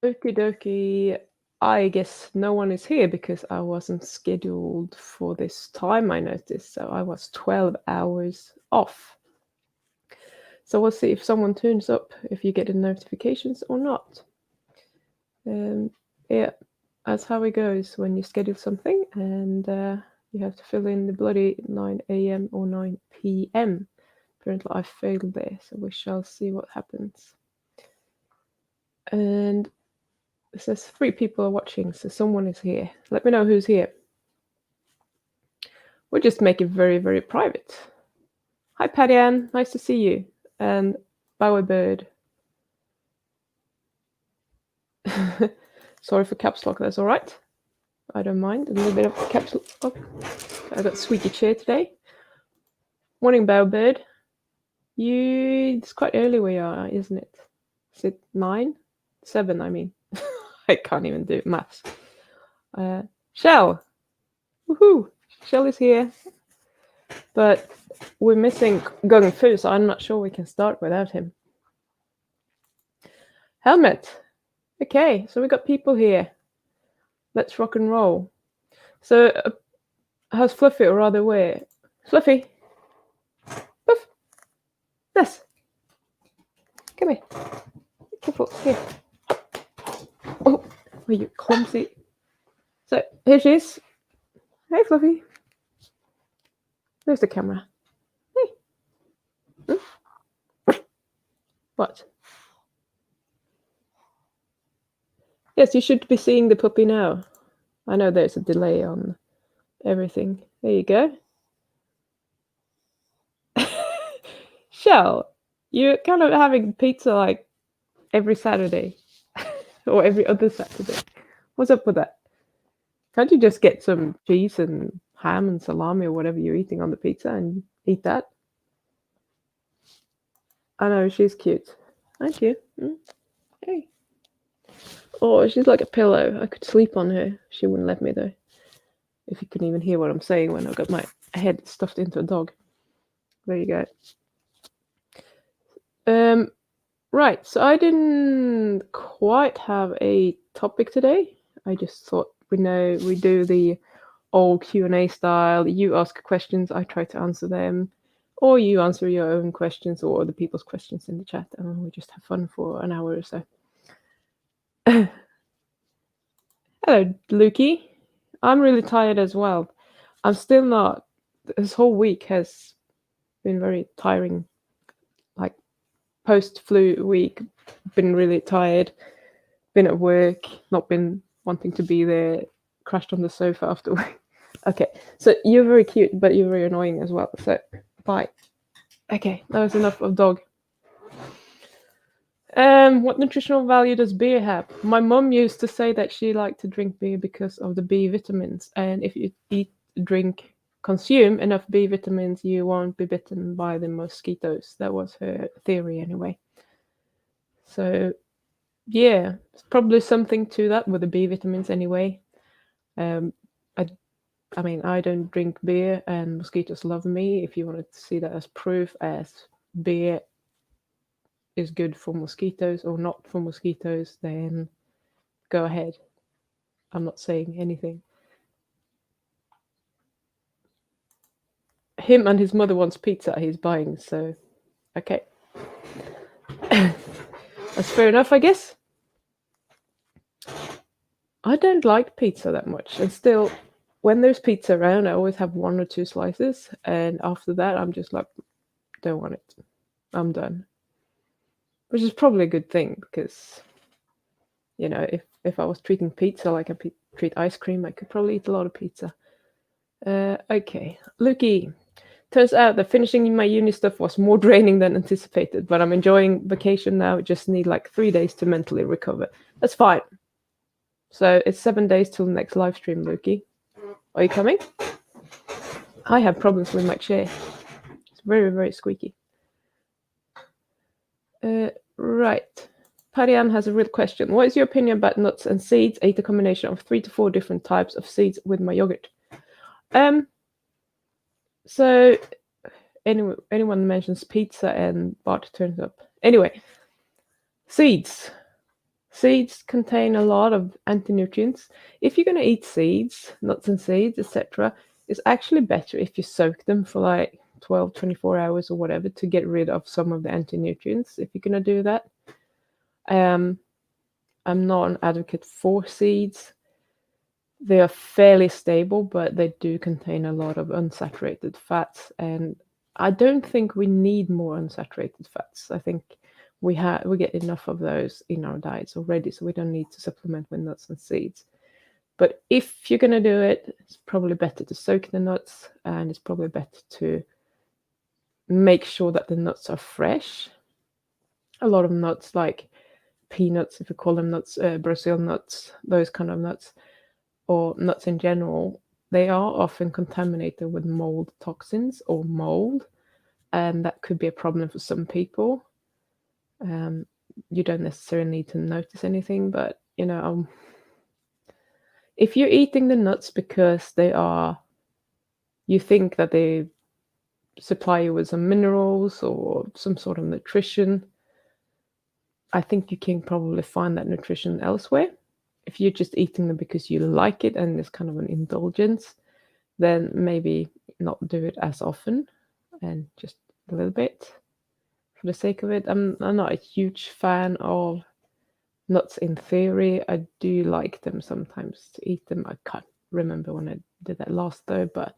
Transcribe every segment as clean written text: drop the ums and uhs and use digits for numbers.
Okie dokie. I guess no one is here because I wasn't scheduled for this time, I noticed. So I was 12 hours off. So we'll see if someone turns up, if you get the notifications or not. Yeah, that's how it goes when you schedule something and you have to fill in the bloody 9 a.m. or 9 p.m. Apparently I failed there, so we shall see what happens. And it says 3 people are watching, so someone is here. Let me know who's here. We'll just make it very, very private. Hi, Patty Ann. Nice to see you. And Bewerbird. Sorry for caps lock. That's all right. I don't mind. A little bit of caps lock. I got squeaky chair today. Morning, Bewerbird. It's quite early where you are, isn't it? Is it 9? 7, I mean. I can't even do maths. Shell. Woohoo! Shell is here. But we're missing Gung Fu, so I'm not sure we can start without him. Helmet. Okay, so we got people here. Let's rock and roll. So, how's Fluffy, or rather where? Fluffy. Puff. Yes. Come here. Careful. Here. Oh, you clumsy. So, here she is. Hey, Fluffy. There's the camera. Hey. What? Yes, you should be seeing the puppy now. I know there's a delay on everything. There you go. Shell, you're kind of having pizza like every Saturday or every other Saturday. What's up with that? Can't you just get some cheese and ham and salami or whatever you're eating on the pizza and eat that? I know, she's cute. Thank you. Hey. Oh, she's like a pillow. I could sleep on her. She wouldn't let me, though. If you couldn't even hear what I'm saying when I got my head stuffed into a dog. There you go. Right, so I didn't quite have a topic today. I just thought we do the old Q&A style. You ask questions, I try to answer them. Or you answer your own questions or other people's questions in the chat, and we just have fun for an hour or so. Hello, Lukey. I'm really tired as well. I'm still not. This whole week has been very tiring. Like, post-flu week, been really tired. Been at work, not been wanting to be there. Crashed on the sofa after work. Okay, so you're very cute, but you're very annoying as well. So, bye. Okay, that was enough of dog. What nutritional value does beer have? My mum used to say that she liked to drink beer because of the B vitamins, and if you consume enough B vitamins, you won't be bitten by the mosquitoes. That was her theory anyway. So, yeah, it's probably something to that with the B vitamins anyway. I mean, I don't drink beer, and mosquitoes love me. If you wanted to see that as proof, as beer is good for mosquitoes or not for mosquitoes, then go ahead. I'm not saying anything. Him and his mother wants pizza he's buying, so okay. That's fair enough, I guess. I don't like pizza that much, and still, when there's pizza around, I always have 1 or 2 slices, and after that, I'm just like, don't want it. I'm done. Which is probably a good thing, because, you know, if I was treating pizza like I treat ice cream, I could probably eat a lot of pizza. Okay, Lukey. Turns out that finishing my uni stuff was more draining than anticipated, but I'm enjoying vacation now. Just need like 3 days to mentally recover. That's fine. So it's 7 days till the next live stream, Lukey. Are you coming? I have problems with my chair. It's very, very squeaky. Right. Patty Ann has a real question. What is your opinion about nuts and seeds? I eat a combination of 3 to 4 different types of seeds with my yogurt. So anyone mentions pizza and Bart turns up. Anyway, seeds. Seeds contain a lot of anti-nutrients. If you're going to eat seeds, nuts and seeds, etc., it's actually better if you soak them for like 12, 24 hours or whatever to get rid of some of the anti-nutrients, if you're going to do that. I'm not an advocate for seeds. They are fairly stable, but they do contain a lot of unsaturated fats, and I don't think we need more unsaturated fats. I think we get enough of those in our diets already, so we don't need to supplement with nuts and seeds. But if you're going to do it, it's probably better to soak the nuts, and it's probably better to make sure that the nuts are fresh. A lot of nuts, like peanuts, if you call them nuts, Brazil nuts, those kind of nuts, or nuts in general, they are often contaminated with mold toxins or mold, and that could be a problem for some people. You don't necessarily need to notice anything, but if you're eating the nuts because you think that they supply you with some minerals or some sort of nutrition, I think you can probably find that nutrition elsewhere. If you're just eating them because you like it and it's kind of an indulgence, then maybe not do it as often and just a little bit for the sake of it. I'm not a huge fan of nuts in theory. I do like them sometimes to eat them. I can't remember when I did that last though, but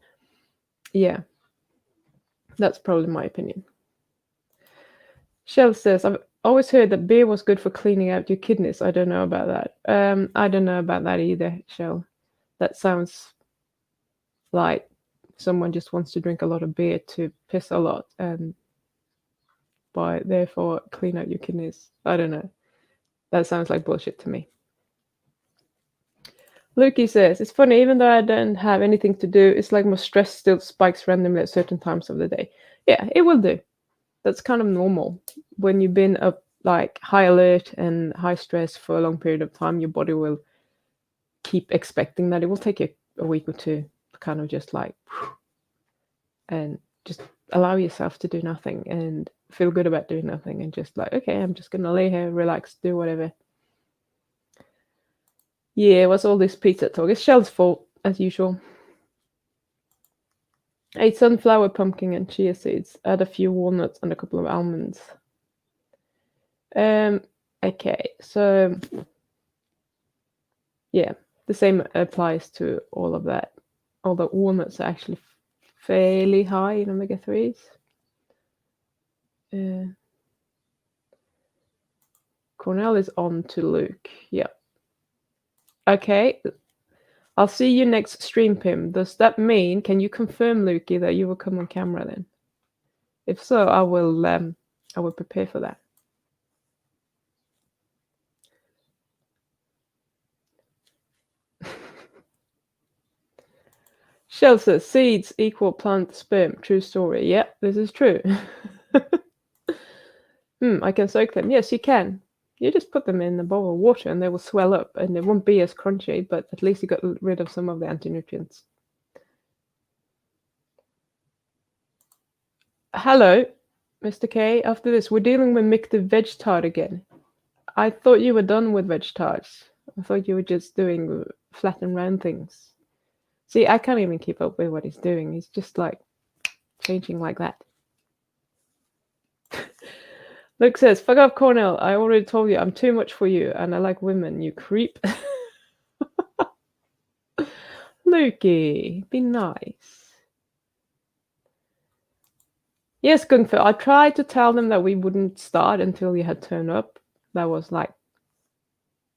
yeah, that's probably my opinion. Shell says, I've always heard that beer was good for cleaning out your kidneys. I don't know about that. I don't know about that either, Shell. That sounds like someone just wants to drink a lot of beer to piss a lot and therefore clean out your kidneys. I don't know. That sounds like bullshit to me. Lukey says, it's funny, even though I don't have anything to do, it's like my stress still spikes randomly at certain times of the day. Yeah, it will do. That's kind of normal. When you've been up like high alert and high stress for a long period of time, your body will keep expecting that. It will take you a week or two to kind of just like, and just allow yourself to do nothing and feel good about doing nothing and just like, okay, I'm just going to lay here, relax, do whatever. Yeah, what's all this pizza talk? It's Shell's fault, as usual. Ate sunflower, pumpkin, and chia seeds. Add a few walnuts and a couple of almonds. Okay, so yeah, the same applies to all of that. Although walnuts are actually fairly high in omega-3s. Cornel is on to Luke. Yeah. Okay. I'll see you next stream, Pim. Does that mean, can you confirm, Lukey, that you will come on camera then? If so, I will prepare for that. Shell says, seeds equal plant sperm. True story. Yeah, this is true. I can soak them. Yes, you can. You just put them in a bowl of water and they will swell up and they won't be as crunchy, but at least you got rid of some of the anti-nutrients. Hello, Mr. K. After this, we're dealing with Mick the Veg Tart again. I thought you were done with veg tarts. I thought you were just doing flat and round things. See, I can't even keep up with what he's doing. He's just like changing like that. Luke says, fuck off, Cornel. I already told you I'm too much for you and I like women, you creep. Lukey, be nice. Yes, Gungfer, I tried to tell them that we wouldn't start until you had turned up. That was like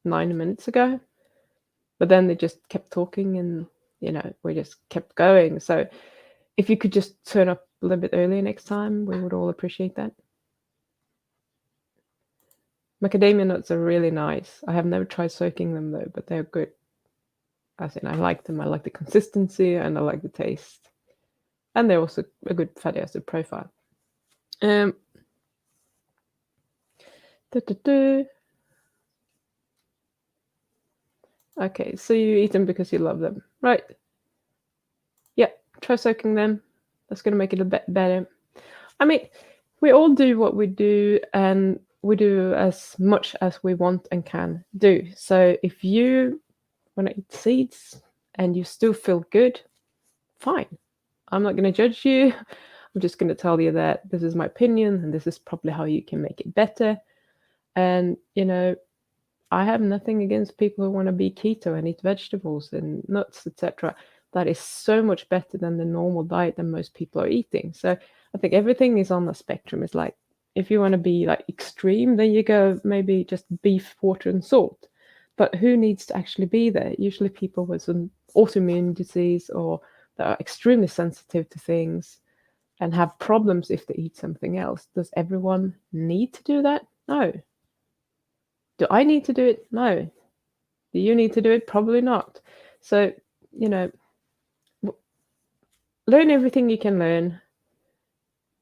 9 minutes ago. But then they just kept talking and, we just kept going. So if you could just turn up a little bit earlier next time, we would all appreciate that. Macadamia nuts are really nice. I have never tried soaking them though, but they're good. As in, I like them. I like the consistency and I like the taste. And they're also a good fatty acid profile. Okay, so you eat them because you love them. Right. Yeah, try soaking them. That's going to make it a bit better. I mean, we all do what we do and we do as much as we want and can do. So if you want to eat seeds and you still feel good, fine. I'm not going to judge you. I'm just going to tell you that this is my opinion and this is probably how you can make it better. And, you know, I have nothing against people who want to be keto and eat vegetables and nuts, etc. That is so much better than the normal diet that most people are eating. So I think everything is on the spectrum. It's like, if you want to be like extreme, then you go maybe just beef, water, and salt. But who needs to actually be there? Usually people with some autoimmune disease or that are extremely sensitive to things and have problems if they eat something else. Does everyone need to do that? No. Do I need to do it? No. Do you need to do it? Probably not. So, you know, learn everything you can learn,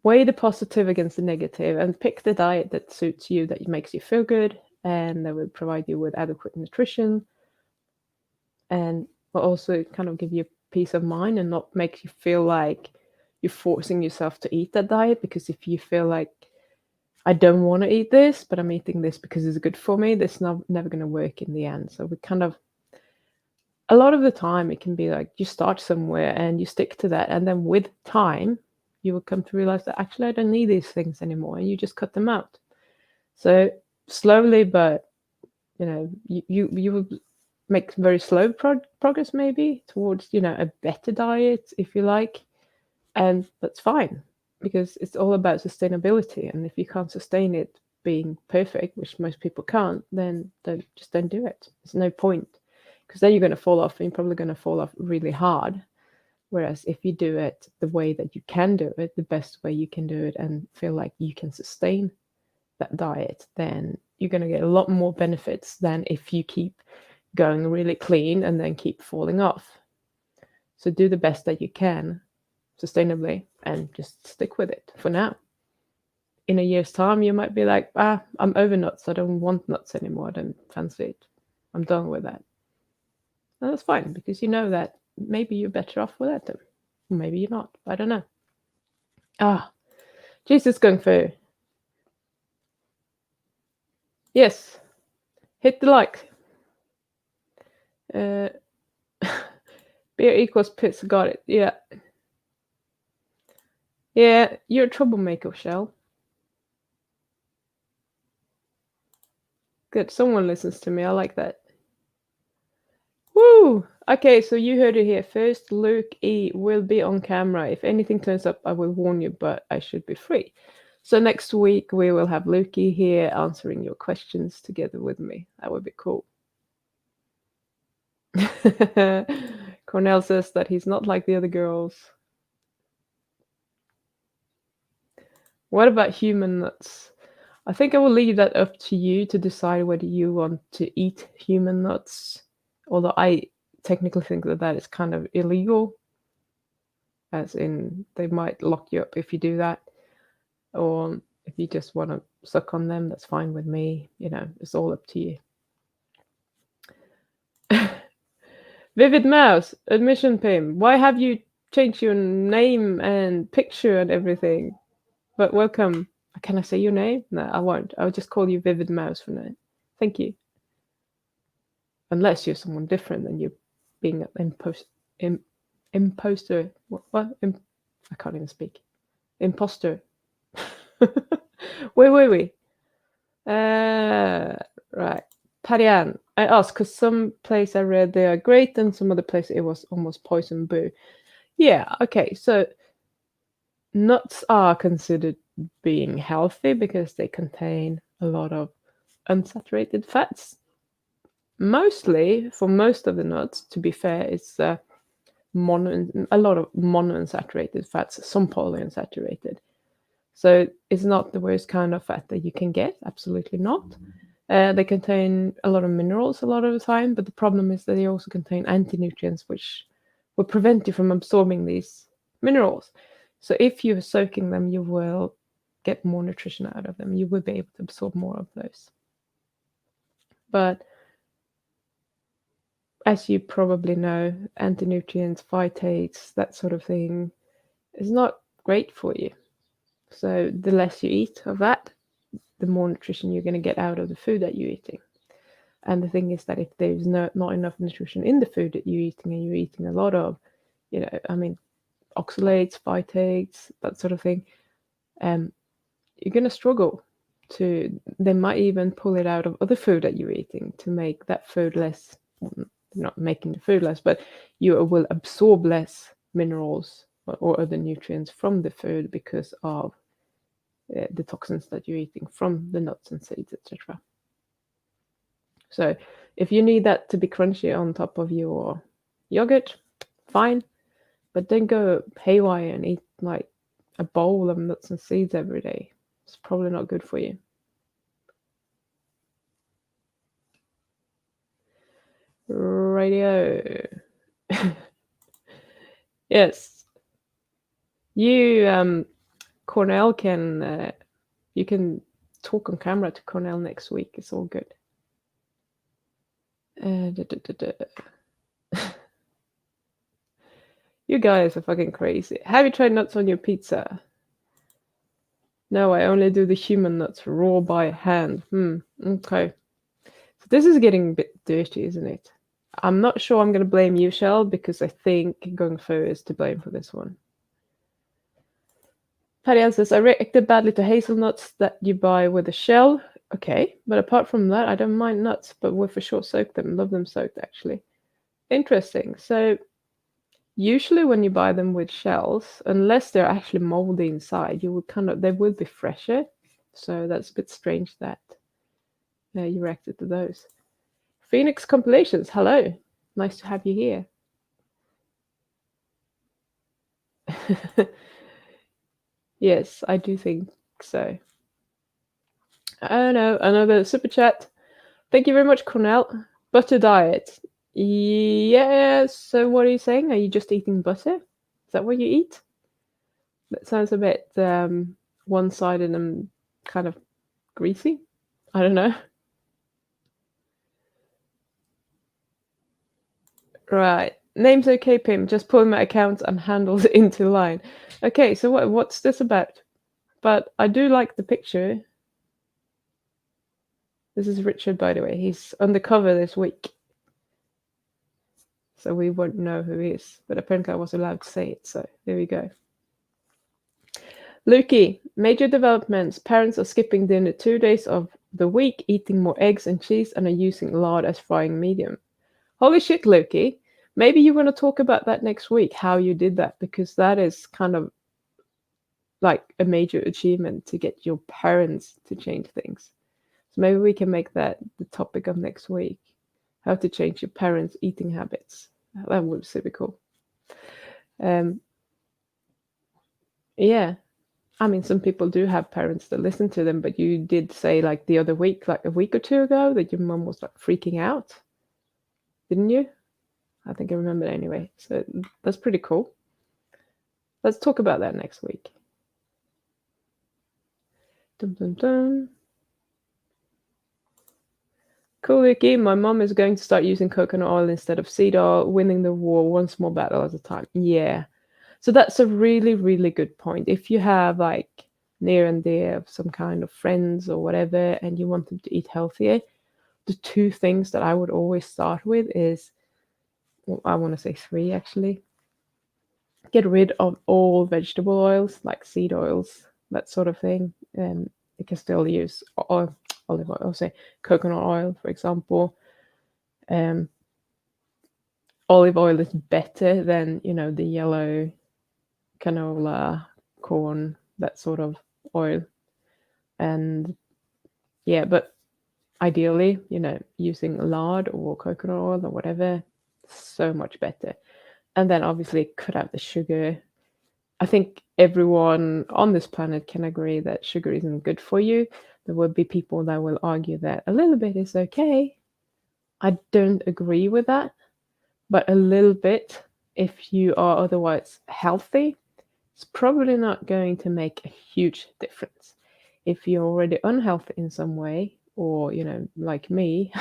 weigh the positive against the negative, and pick the diet that suits you, that makes you feel good, and that will provide you with adequate nutrition, and will also kind of give you peace of mind and not make you feel like you're forcing yourself to eat that diet. Because if you feel like, I don't want to eat this, but I'm eating this because it's good for me, this is never going to work in the end. So we kind of, a lot of the time it can be like you start somewhere and you stick to that, and then with time you will come to realize that actually I don't need these things anymore, and you just cut them out. So slowly, but you know, you will make very slow progress maybe towards, you know, a better diet, if you like, and that's fine, because it's all about sustainability. And if you can't sustain it being perfect, which most people can't, then just don't do it. There's no point, because then you're going to fall off, and you're probably going to fall off really hard. Whereas if you do it the way that you can do it, the best way you can do it, and feel like you can sustain that diet, then you're going to get a lot more benefits than if you keep going really clean and then keep falling off. So do the best that you can sustainably and just stick with it for now. In a year's time, you might be like, I'm over nuts. I don't want nuts anymore. I don't fancy it. I'm done with that. And that's fine, because you know that maybe you're better off without them. Maybe you're not. I don't know. Jesus Gung Fu. Yes. Hit the like. Beer equals pizza. Got it. Yeah. Yeah, you're a troublemaker, Shell. Good. Someone listens to me. I like that. Woo! Okay, so you heard it here first. Luke E will be on camera. If anything turns up, I will warn you, but I should be free. So next week we will have Luke E here answering your questions together with me. That would be cool. Cornel says that he's not like the other girls. What about human nuts? I think I will leave that up to you to decide whether you want to eat human nuts. Although I technically think that is kind of illegal, as in they might lock you up if you do that. Or if you just want to suck on them, that's fine with me. You know, it's all up to you. Vividmouse, admission Pim. Why have you changed your name and picture and everything? But welcome. Can I say your name? No, I won't. I'll just call you Vividmouse for now. Thank you. Unless you're someone different than you being an imposter. What? I can't even speak. Imposter. Wait. Right. Parian, I asked because some place I read they are great, and some other place it was almost poison boo. Yeah, okay. So nuts are considered being healthy because they contain a lot of unsaturated fats. Mostly, for most of the nuts, to be fair, it's a lot of monounsaturated fats, some polyunsaturated. So it's not the worst kind of fat that you can get, absolutely not. They contain a lot of minerals a lot of the time, but the problem is that they also contain anti-nutrients, which will prevent you from absorbing these minerals. So if you're soaking them, you will get more nutrition out of them. You will be able to absorb more of those. But as you probably know, anti-nutrients, phytates, that sort of thing is not great for you. So the less you eat of that, the more nutrition you're going to get out of the food that you're eating. And the thing is that if there's not enough nutrition in the food that you're eating, and you're eating a lot of, oxalates, phytates, that sort of thing, you're going to struggle to. They might even pull it out of other food that you're eating to make that food less. Not making the food less, but you will absorb less minerals or other nutrients from the food because of the toxins that you're eating from the nuts and seeds, etc. So if you need that to be crunchy on top of your yogurt, fine, but don't go haywire and eat like a bowl of nuts and seeds every day. It's probably not good for you. Radio. Yes. You, Cornel, you can talk on camera to Cornel next week. It's all good. You guys are fucking crazy. Have you tried nuts on your pizza? No, I only do the human nuts raw by hand. Okay. So this is getting a bit dirty, isn't it? I'm not sure I'm going to blame you, Shell, because I think Gung Fu is to blame for this one. Paddy Ann says, I reacted badly to hazelnuts that you buy with a shell. Okay, but apart from that, I don't mind nuts, but would for sure soak them. Love them soaked, actually. Interesting. So usually when you buy them with shells, unless they're actually moldy inside, they will be fresher. So that's a bit strange that you reacted to those. Phoenix Compilations, hello. Nice to have you here. Yes, I do think so. Oh no, another super chat. Thank you very much, Cornel. Butter diet. Yeah, so what are you saying? Are you just eating butter? Is that what you eat? That sounds a bit one-sided and kind of greasy. I don't know. Right. Name's okay, Pim. Just pulling my accounts and handles into line. Okay, so what's this about? But I do like the picture. This is Richard, by the way. He's undercover this week. So we won't know who he is. But apparently I was allowed to say it, so there we go. Lukey, major developments. Parents are skipping dinner 2 days of the week, eating more eggs and cheese, and are using lard as frying medium. Holy shit, Lukey. Maybe you want to talk about that next week, how you did that, because that is kind of like a major achievement to get your parents to change things. So maybe we can make that the topic of next week. How to change your parents' eating habits. That would be super cool. Yeah. I mean, some people do have parents that listen to them, but you did say like the other week, like a week or two ago, that your mum was like freaking out. Didn't you? I think I remember anyway. So that's pretty cool. Let's talk about that next week. Dun, dun, dun. Cool, Vicky. My mom is going to start using coconut oil instead of seed oil, winning the war one small battle at a time. Yeah. So that's a really, really good point. If you have like near and dear of some kind of friends or whatever, and you want them to eat healthier, the two things that I would always start with is, well, I want to say 3 actually. Get rid of all vegetable oils, like seed oils, that sort of thing. You can still use olive oil, I'll say coconut oil, for example. Olive oil is better than, the yellow canola, corn, that sort of oil. And yeah, but ideally, using lard or coconut oil or whatever, so much better. And then obviously cut out the sugar. I think everyone on this planet can agree that sugar isn't good for you. There will be people that will argue that a little bit is okay. I don't agree with that, but a little bit, if you are otherwise healthy, it's probably not going to make a huge difference. If you're already unhealthy in some way, or, like me,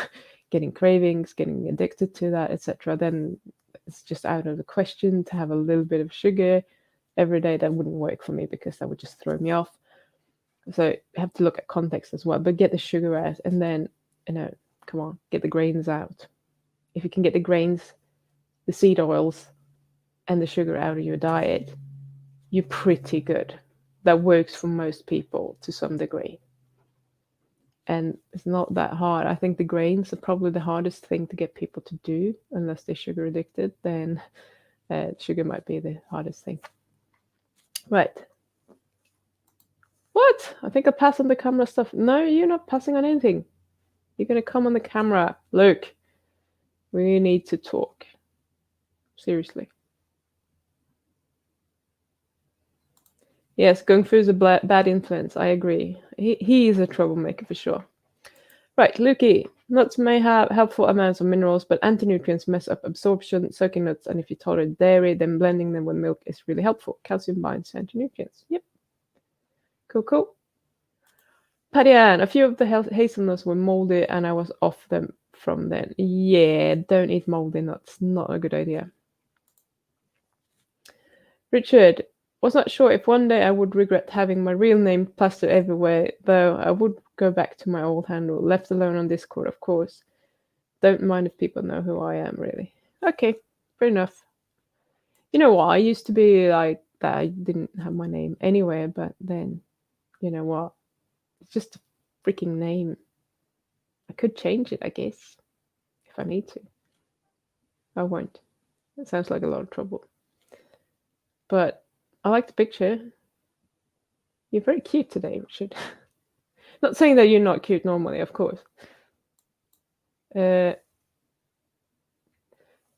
getting cravings, getting addicted to that, etc., then it's just out of the question to have a little bit of sugar every day. That wouldn't work for me because that would just throw me off. So you have to look at context as well, but get the sugar out, and then, come on, get the grains out. If you can get the grains, the seed oils, and the sugar out of your diet, you're pretty good. That works for most people to some degree. And it's not that hard. I think the grains are probably the hardest thing to get people to do, unless they're sugar addicted. Then sugar might be the hardest thing. Right. What? I think I passed on the camera stuff. No, you're not passing on anything. You're going to come on the camera. Luke, we need to talk. Seriously. Yes, Gung Fu is a bad influence. I agree. He is a troublemaker for sure. Right, Lukey. Nuts may have helpful amounts of minerals, but anti-nutrients mess up absorption. Soaking nuts, and if you tolerate dairy, then blending them with milk is really helpful. Calcium binds anti-nutrients. Yep. Cool, cool. Paddy Ann, a few of the hazelnuts were moldy, and I was off them from then. Yeah, don't eat moldy nuts. Not a good idea. Richard, was not sure if one day I would regret having my real name plastered everywhere, though I would go back to my old handle, left alone on Discord, of course. Don't mind if people know who I am, really. Okay, fair enough. You know what? I used to be like that. I didn't have my name anywhere, but then, you know what? It's just a freaking name. I could change it, I guess, if I need to. I won't. That sounds like a lot of trouble. But I like the picture. You're very cute today, Richard. Not saying that you're not cute normally, of course. Paddy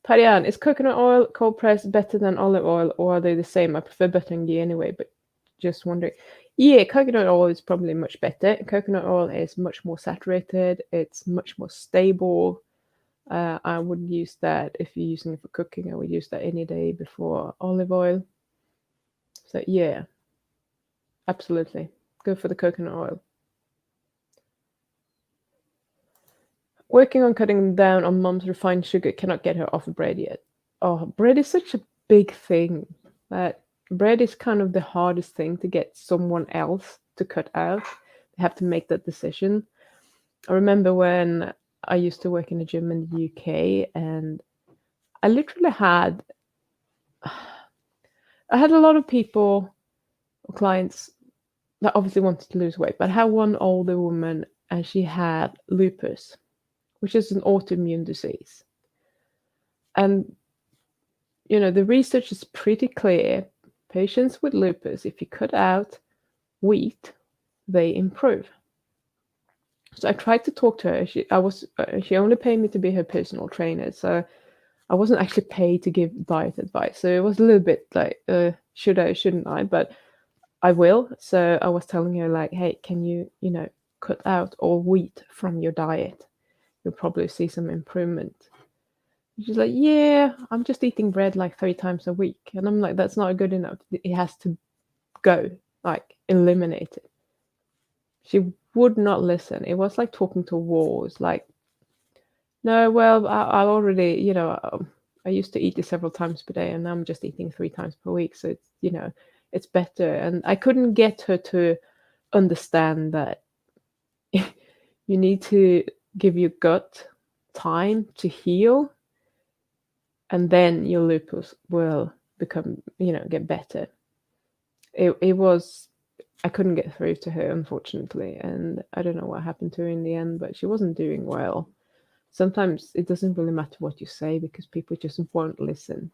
Ann, is coconut oil cold pressed better than olive oil, or are they the same? I prefer butter and ghee anyway, but just wondering. Yeah, coconut oil is probably much better. Coconut oil is much more saturated. It's much more stable. I would use that if you're using it for cooking. I would use that any day before olive oil. So yeah, absolutely. Go for the coconut oil. Working on cutting down on Mom's refined sugar, cannot get her off of bread yet. Oh, bread is such a big thing. That bread is kind of the hardest thing to get someone else to cut out. They have to make that decision. I remember when I used to work in a gym in the UK, and I literally had a lot of people, clients, that obviously wanted to lose weight, but I had one older woman, and she had lupus, which is an autoimmune disease. And, the research is pretty clear. Patients with lupus, if you cut out wheat, they improve. So I tried to talk to her. She only paid me to be her personal trainer, so I wasn't actually paid to give diet advice. So it was a little bit like, should I, shouldn't I? But I will. So I was telling her like, hey, can you, cut out all wheat from your diet? You'll probably see some improvement. She's like, yeah, I'm just eating bread like 3 times a week. And I'm like, that's not good enough. It has to go, like eliminate it. She would not listen. It was like talking to walls. Like, no, well, I already, I used to eat it several times per day, and now I'm just eating 3 times per week. So it's, it's better. And I couldn't get her to understand that you need to give your gut time to heal, and then your lupus will become, get better. It was, I couldn't get through to her, unfortunately, and I don't know what happened to her in the end, but she wasn't doing well. Sometimes it doesn't really matter what you say because people just won't listen.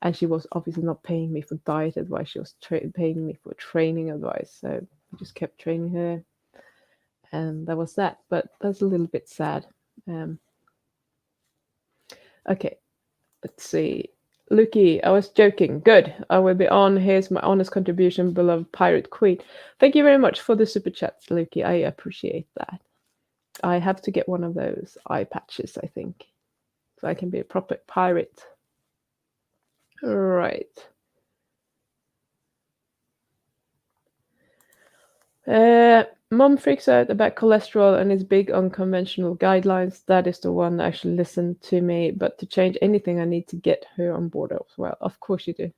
And she was obviously not paying me for diet advice. She was paying me for training advice. So I just kept training her. And that was that. But that's a little bit sad. Okay, let's see. Lukey, I was joking. Good. I will be on. Here's my honest contribution, beloved Pirate Queen. Thank you very much for the super chats, Lukey. I appreciate that. I have to get one of those eye patches, I think, so I can be a proper pirate. Right. Mom freaks out about cholesterol and is big on conventional guidelines. That is the one that actually listened to me. But to change anything, I need to get her on board as well. Of course you do.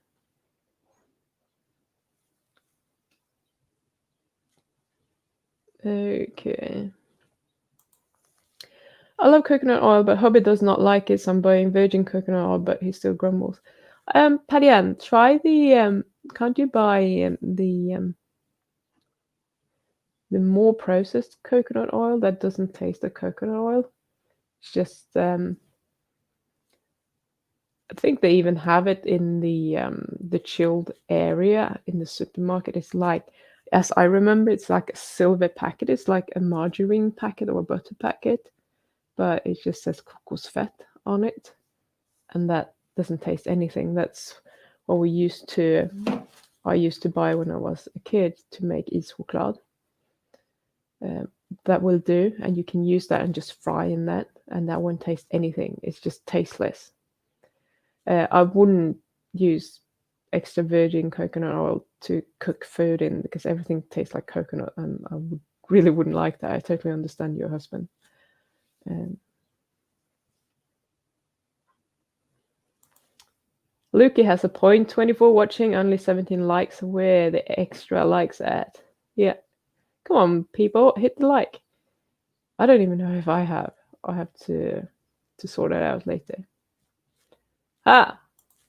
Okay. I love coconut oil, but hubby does not like it, so I'm buying virgin coconut oil, but he still grumbles. Patty Ann, try the can't you buy the more processed coconut oil that doesn't taste like coconut oil? It's just I think they even have it in the chilled area in the supermarket. It's like, as I remember, it's like a silver packet. It's like a margarine packet or a butter packet, but it just says kokosfett on it, and that doesn't taste anything. That's what I used to buy when I was a kid to make ischoklad. That will do, and you can use that and just fry in that, and that won't taste anything. It's just tasteless. I wouldn't use extra virgin coconut oil to cook food in because everything tastes like coconut, and I really wouldn't like that. I totally understand your husband. Lukey has a point. 24 watching, only 17 likes. Where the extra likes at? Yeah. Come on, people, hit the like. I don't even know if I have. I have to sort it out later. Ah,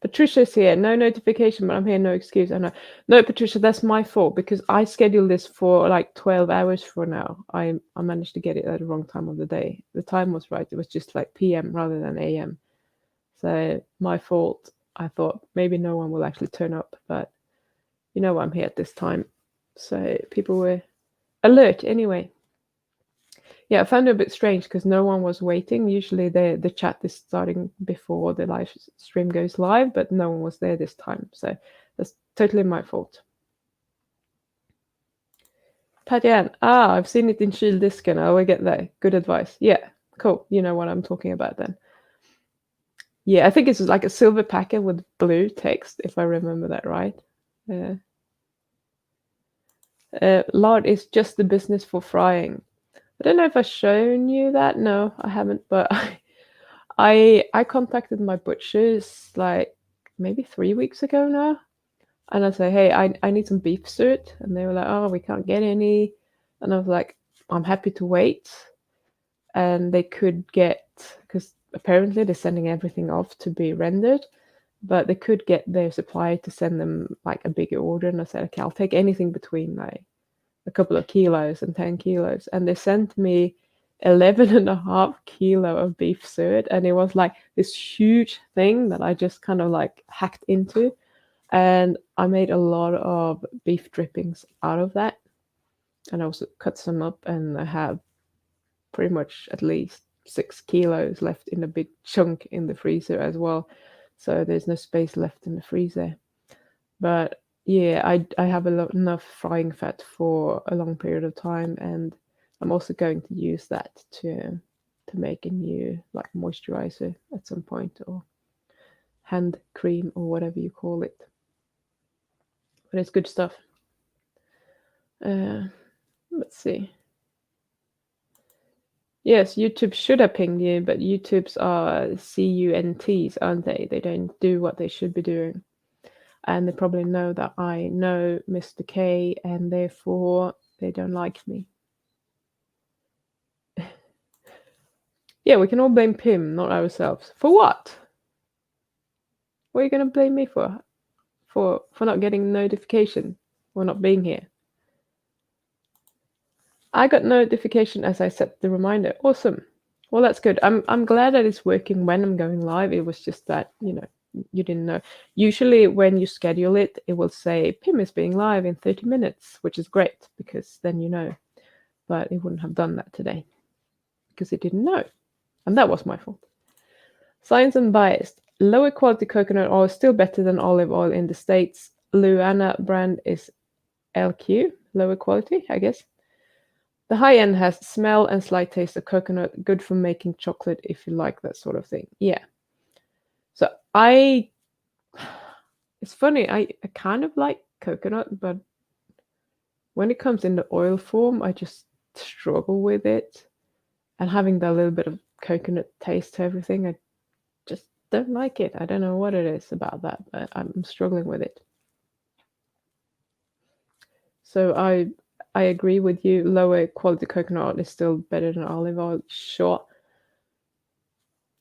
Patricia's here. No notification, but I'm here. No excuse. I know. No, Patricia, that's my fault because I scheduled this for like 12 hours for now. I managed to get it at the wrong time of the day. The time was right. It was just like PM rather than AM. So my fault. I thought maybe no one will actually turn up, but you know I'm here at this time. So people were alert anyway. Yeah, I found it a bit strange because no one was waiting. Usually the chat is starting before the live stream goes live, but no one was there this time. So that's totally my fault. Patian, I've seen it in Kyldisken. I will get there. Good advice. Yeah, cool. You know what I'm talking about then. Yeah, I think it's like a silver packet with blue text, if I remember that right. Lard is just the business for frying. I don't know if I've shown you that. No, I haven't. But I contacted my butchers like maybe 3 weeks ago now, and I said, hey, I need some beef suet, and they were like, oh, we can't get any, and I was like, I'm happy to wait, and they could get, because apparently they're sending everything off to be rendered, but they could get their supplier to send them like a bigger order, and I said, okay, I'll take anything between like a couple of kilos and 10 kilos, and they sent me 11.5 kilo of beef suet, and it was like this huge thing that I just kind of like hacked into, and I made a lot of beef drippings out of that, and I also cut some up, and I have pretty much at least 6 kilos left in a big chunk in the freezer as well, so there's no space left in the freezer. But yeah, I have enough frying fat for a long period of time, and I'm also going to use that to make a new like moisturizer at some point, or hand cream, or whatever you call it. But it's good stuff. Let's see. Yes, YouTube should have pinged you, but YouTube's are CUNTs, aren't they? They don't do what they should be doing. And they probably know that I know Mr. K, and therefore they don't like me. Yeah, we can all blame Pim, not ourselves. For what? What are you going to blame me for? For not getting notification or not being here? I got notification as I set the reminder. Awesome. Well, that's good. I'm glad that it's working when I'm going live. It was just that, you didn't know. Usually when you schedule it, it will say Pim is being live in 30 minutes, which is great because then you know. But it wouldn't have done that today because it didn't know. And that was my fault. Science unbiased. Lower quality coconut oil is still better than olive oil in the States. Luana brand is LQ, lower quality, I guess. The high end has smell and slight taste of coconut, good for making chocolate if you like that sort of thing. Yeah. So it's funny, I kind of like coconut, but when it comes in the oil form, I just struggle with it. And having that little bit of coconut taste to everything, I just don't like it. I don't know what it is about that, but I'm struggling with it. So I agree with you. Lower quality coconut oil is still better than olive oil, sure.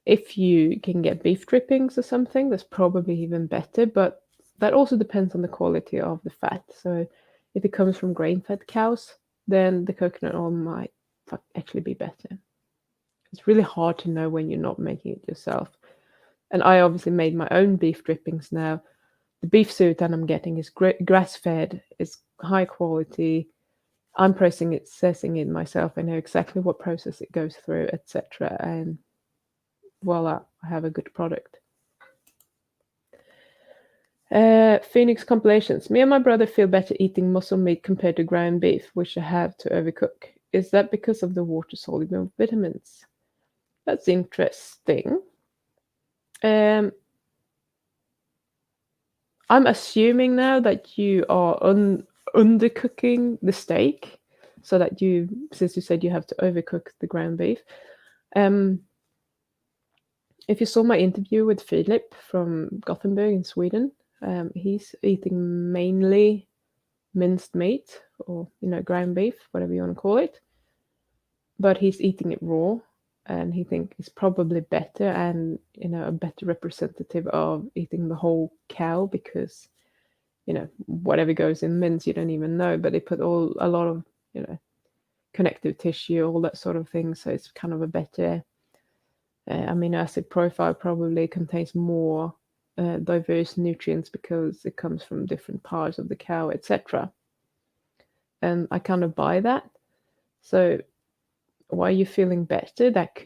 If you can get beef drippings or something, that's probably even better, but that also depends on the quality of the fat. So if it comes from grain-fed cows, then the coconut oil might actually be better. It's really hard to know when you're not making it yourself. And I obviously made my own beef drippings now. The beef suet that I'm getting is grass-fed, it's high quality. I'm processing it myself. I know exactly what process it goes through, etc. And voila, I have a good product. Phoenix compilations. Me and my brother feel better eating muscle meat compared to ground beef, which I have to overcook. Is that because of the water-soluble vitamins? That's interesting. I'm assuming now that you are undercooking the steak, so that since you said you have to overcook the ground beef. If you saw my interview with Philip from Gothenburg in Sweden, he's eating mainly minced meat, or ground beef, whatever you want to call it. But he's eating it raw, and he thinks it's probably better and a better representative of eating the whole cow, because whatever goes in mince you don't even know, but they put a lot of connective tissue, all that sort of thing. So it's kind of a better amino acid profile, probably contains more diverse nutrients because it comes from different parts of the cow, etc. And I kind of buy that. So why are you feeling better? That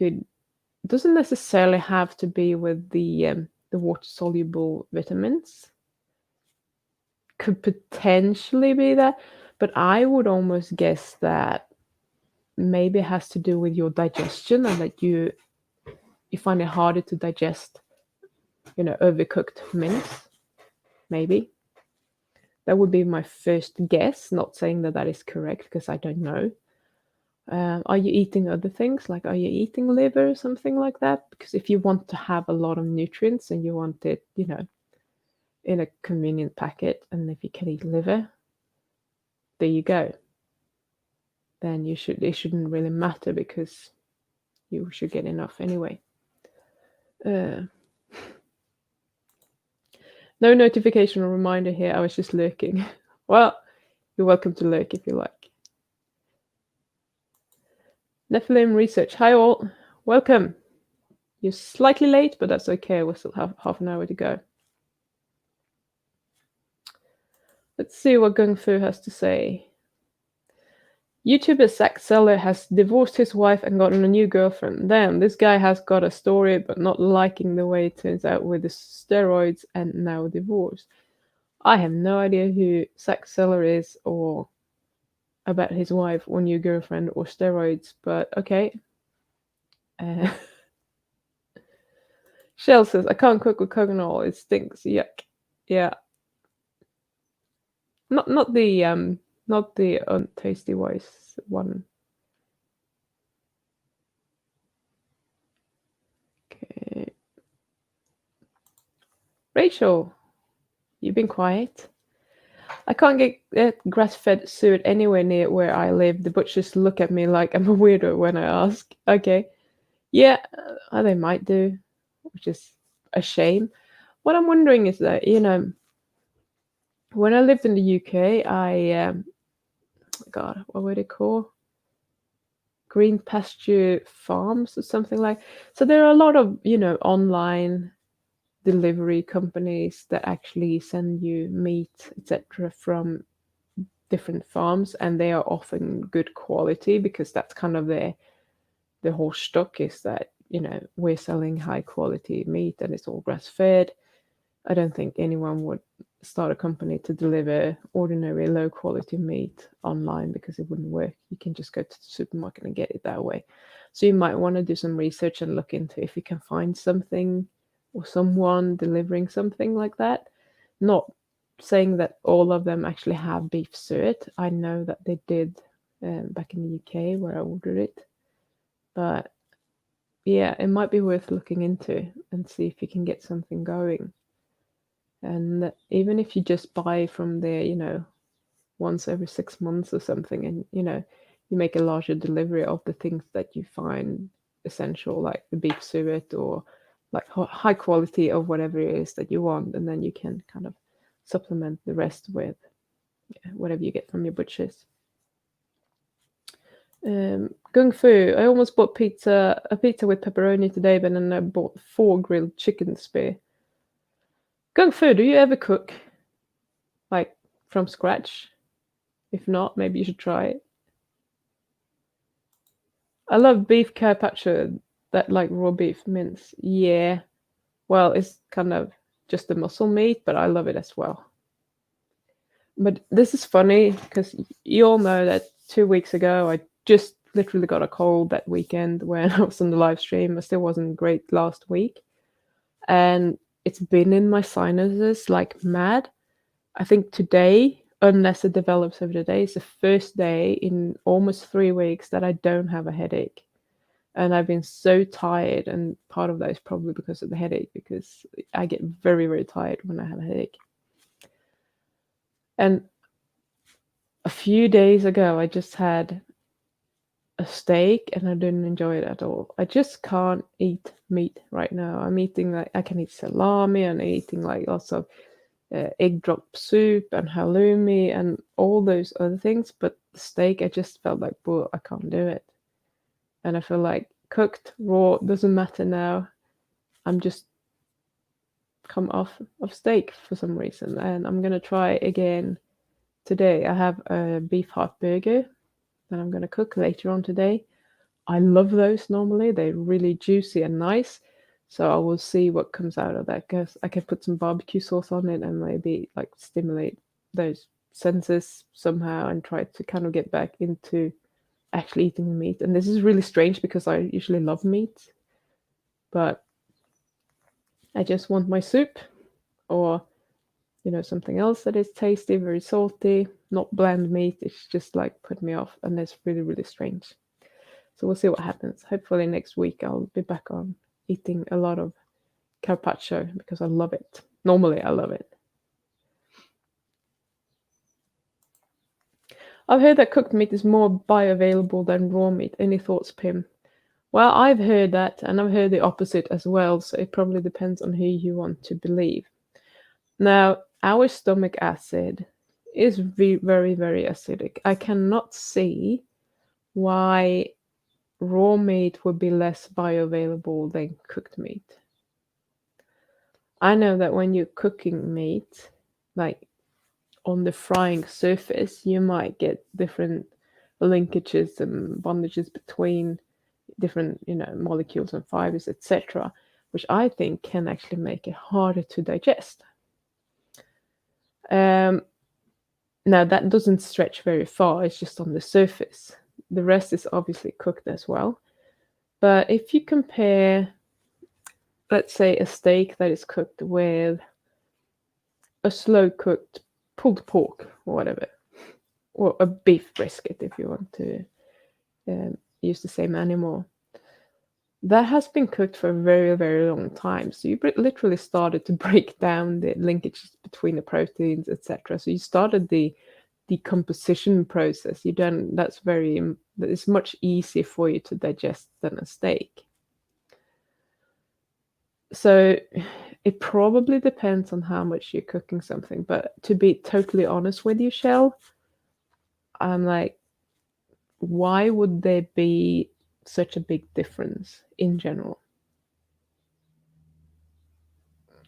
doesn't necessarily have to be with the water-soluble vitamins. Could potentially be that, but I would almost guess that maybe it has to do with your digestion, and that you find it harder to digest overcooked mince. Maybe that would be my first guess, not saying that is correct because I don't know. Are you eating other things, like are you eating liver or something like that? Because if you want to have a lot of nutrients and you want it in a convenient packet, and if you can eat liver, there you go. Then it shouldn't really matter, because you should get enough anyway. No notification or reminder here. I was just lurking. Well, you're welcome to lurk if you like. Nephilim Research. Hi all. Welcome. You're slightly late, but that's okay. We still have half an hour to go. Let's see what Gung Fu has to say. YouTuber Zach Seller has divorced his wife and gotten a new girlfriend. Damn, this guy has got a story, but not liking the way it turns out with the steroids, and now divorced. I have no idea who Zach Seller is, or about his wife or new girlfriend or steroids, but okay. Shell says, I can't cook with coconut oil, it stinks. Yuck. Yeah. Not the untasty wise one. Okay. Rachel, you've been quiet. I can't get grass-fed suet anywhere near where I live. The butchers look at me like I'm a weirdo when I ask. Okay. Yeah, they might do, which is a shame. What I'm wondering is that, when I lived in the UK, God, what were they called? Green pasture farms or something like. So there are a lot of, online delivery companies that actually send you meat, etc., from different farms, and they are often good quality, because that's kind of the whole stock, is that we're selling high quality meat and it's all grass fed. I don't think anyone would start a company to deliver ordinary low quality meat online, because it wouldn't work. You can just go to the supermarket and get it that way. So you might want to do some research and look into if you can find something or someone delivering something like that. Not saying that all of them actually have beef suet. I know that they did back in the UK where I ordered it. But yeah, it might be worth looking into and see if you can get something going. And even if you just buy from their, once every 6 months or something, and you make a larger delivery of the things that you find essential, like the beef suet or like high quality of whatever it is that you want, and then you can kind of supplement the rest with whatever you get from your butchers. Gung Fu. I almost bought a pizza with pepperoni today, but then I bought 4 grilled chicken spear. Gung Fu, do you ever cook like from scratch? If not, maybe you should try it. I love beef carpaccio, that like raw beef mince. Yeah, well, it's kind of just the muscle meat, but I love it as well. But this is funny because you all know that 2 weeks ago I just literally got a cold that weekend when I was on the live stream. I still wasn't great last week, and it's been in my sinuses like mad. I think today, unless it develops over the day, is the first day in almost 3 weeks that I don't have a headache. And I've been so tired, and part of that is probably because of the headache, because I get very, very tired when I have a headache. And a few days ago, I just had a steak and I didn't enjoy it at all. I just can't eat meat right now. I'm eating like, I can eat salami, and I'm eating like lots of egg drop soup and halloumi and all those other things, but the steak, I just felt like, well, I can't do it. And I feel like cooked, raw, doesn't matter now. I'm just come off of steak for some reason, and I'm gonna try again today. I have a beef heart burger that I'm gonna cook later on today. I love those normally. They're really juicy and nice. So I will see what comes out of that, because I can put some barbecue sauce on it and maybe like stimulate those senses somehow and try to kind of get back into actually eating the meat. And this is really strange because I usually love meat, but I just want my soup or something else that is tasty, very salty, not bland meat. It's just like put me off, and it's really, really strange. So we'll see what happens. Hopefully next week I'll be back on eating a lot of carpaccio because I love it. Normally I love it. I've heard that cooked meat is more bioavailable than raw meat. Any thoughts, Pim? Well, I've heard that, and I've heard the opposite as well, so it probably depends on who you want to believe. Now, our stomach acid is very, very acidic. I cannot see why raw meat would be less bioavailable than cooked meat. I know that when you're cooking meat, like on the frying surface, you might get different linkages and bondages between different, molecules and fibers, etc., which I think can actually make it harder to digest. Now that doesn't stretch very far, it's just on the surface. The rest is obviously cooked as well. But if you compare, let's say, a steak that is cooked with a slow cooked pulled pork or whatever, or a beef brisket if you want to use the same animal, that has been cooked for a very, very long time. So you literally started to break down the linkages between the proteins, etc. So you started the decomposition process. It's much easier for you to digest than a steak. So it probably depends on how much you're cooking something. But to be totally honest with you, Shell, I'm like, why would there be such a big difference in general?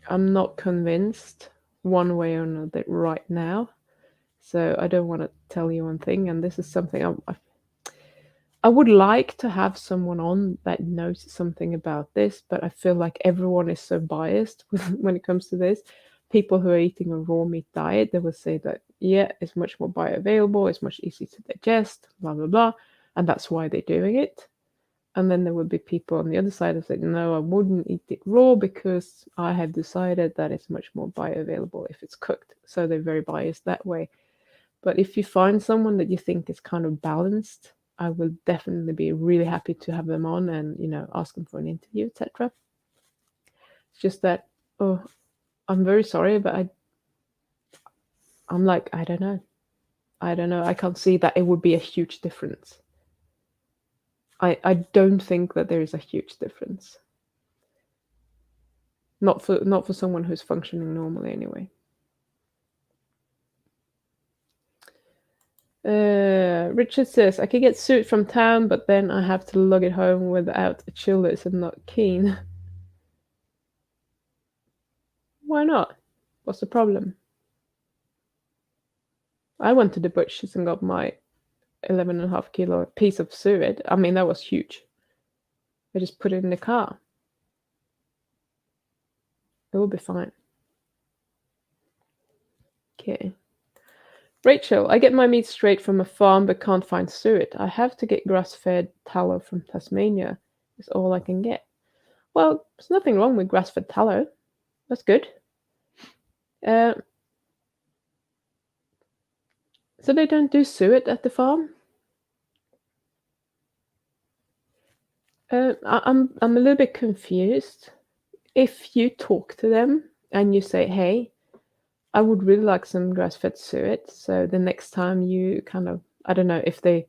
I'm not convinced one way or another right now. So I don't want to tell you one thing, and this is something I would like to have someone on that knows something about this, but I feel like everyone is so biased when it comes to this. People who are eating a raw meat diet, they will say that, yeah, it's much more bioavailable, it's much easier to digest, blah, blah, blah, and that's why they're doing it. And then there would be people on the other side who say, no, I wouldn't eat it raw because I have decided that it's much more bioavailable if it's cooked. So they're very biased that way. But if you find someone that you think is kind of balanced, I will definitely be really happy to have them on and, ask them for an interview, etc. It's just that, I'm very sorry, but I'm like, I don't know. I don't know. I can't see that it would be a huge difference. I don't think that there is a huge difference. Not for someone who's functioning normally anyway. Richard says, I could get suit from town, but then I have to lug it home without a chiller, so I'm not keen. Why not? What's the problem? I went to the butcher's and got my 11.5 kilo piece of suet. I mean, that was huge. I just put it in the car. It will be fine. Okay. Rachel, I get my meat straight from a farm but can't find suet. I have to get grass-fed tallow from Tasmania. It's all I can get. Well, there's nothing wrong with grass-fed tallow. That's good. So they don't do suet at the farm? I'm a little bit confused. If you talk to them and you say, hey, I would really like some grass-fed suet, so the next time you kind of, I don't know if they,